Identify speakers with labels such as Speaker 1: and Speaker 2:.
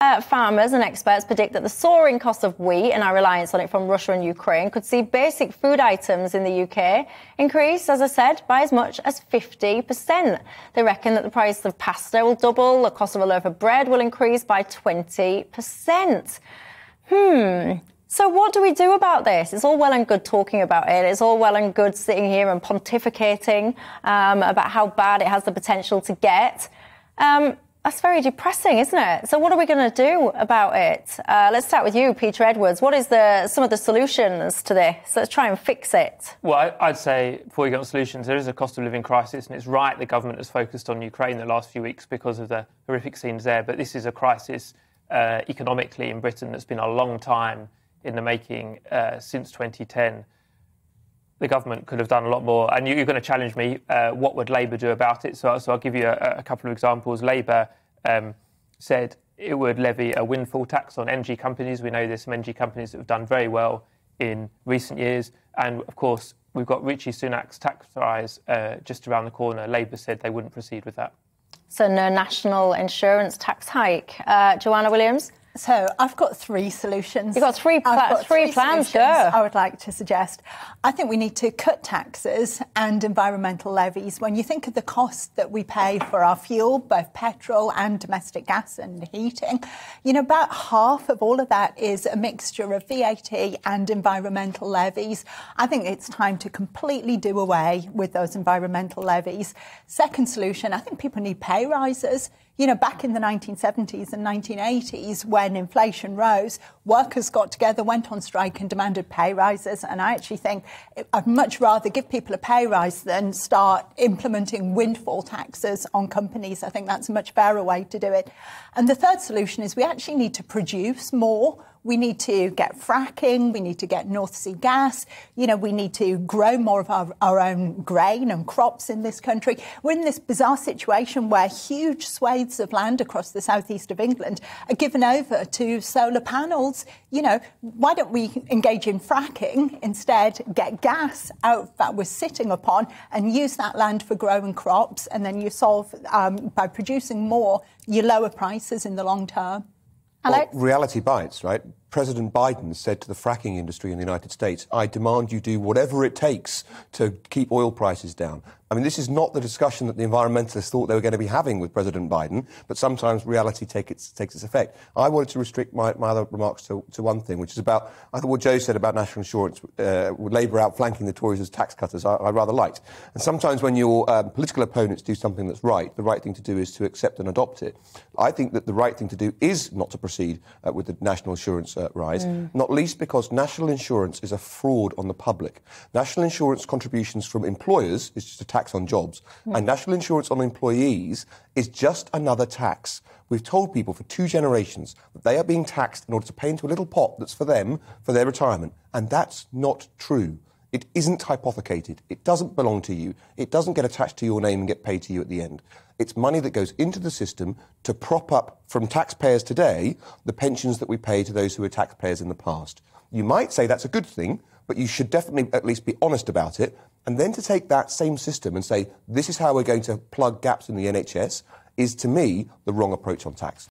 Speaker 1: Farmers and experts predict that the soaring cost of wheat and our reliance on it from Russia and Ukraine could see basic food items in the UK increase, as I said, by as much as 50%. They reckon that the price of pasta will double, the cost of a loaf of bread will increase by 20%. So what do we do about this? It's all well and good talking about it. It's all well and good sitting here and pontificating about how bad it has the potential to get. That's very depressing, isn't it? So what are we going to do about it? Let's start with you, Peter Edwards. What is some of the solutions to this? Let's try and fix it.
Speaker 2: Well, I'd say, before we get on solutions, there is a cost of living crisis, and it's right the government has focused on Ukraine the last few weeks because of the horrific scenes there. But this is a crisis economically in Britain that's been a long time in the making, since 2010. The government could have done a lot more. And you're going to challenge me, what would Labour do about it? So I'll give you a couple of examples. Labour said it would levy a windfall tax on energy companies. We know there's some energy companies that have done very well in recent years. And, of course, we've got Rishi Sunak's tax rise just around the corner. Labour said they wouldn't proceed with that.
Speaker 1: So no national insurance tax hike. Joanna Williams?
Speaker 3: So I've got three solutions.
Speaker 1: You've got three plans, sure.
Speaker 3: I would like to suggest. I think we need to cut taxes and environmental levies. When you think of the cost that we pay for our fuel, both petrol and domestic gas and heating, about half of all of that is a mixture of VAT and environmental levies. I think it's time to completely do away with those environmental levies. Second solution, I think people need pay rises. Back in the 1970s and 1980s, when inflation rose, workers got together, went on strike and demanded pay rises. And I actually think I'd much rather give people a pay rise than start implementing windfall taxes on companies. I think that's a much fairer way to do it. And the third solution is we actually need to produce more. We need to get fracking. We need to get North Sea gas. We need to grow more of our own grain and crops in this country. We're in this bizarre situation where huge swathes of land across the southeast of England are given over to solar panels. Why don't we engage in fracking, instead get gas out that we're sitting upon and use that land for growing crops, and then you solve, by producing more, you lower prices in the long term.
Speaker 4: Well, reality bites, right? President Biden said to the fracking industry in the United States, I demand you do whatever it takes to keep oil prices down. I mean, this is not the discussion that the environmentalists thought they were going to be having with President Biden, but sometimes reality takes its effect. I wanted to restrict my other remarks to one thing, which is about, I thought what Joe said about national insurance, with Labour outflanking the Tories as tax cutters, I rather liked. And sometimes when your political opponents do something that's right, the right thing to do is to accept and adopt it. I think that the right thing to do is not to proceed with the national insurance rise, not least because national insurance is a fraud on the public. National insurance contributions from employers is just a tax on jobs, and national insurance on employees is just another tax. We've told people for 2 generations that they are being taxed in order to pay into a little pot that's for them, for their retirement, and that's not true. It isn't hypothecated. It doesn't belong to you. It doesn't get attached to your name and get paid to you at the end. It's money that goes into the system to prop up, from taxpayers today, the pensions that we pay to those who were taxpayers in the past. You might say that's a good thing, but you should definitely at least be honest about it. And then to take that same system and say, this is how we're going to plug gaps in the NHS, is, to me, the wrong approach on tax.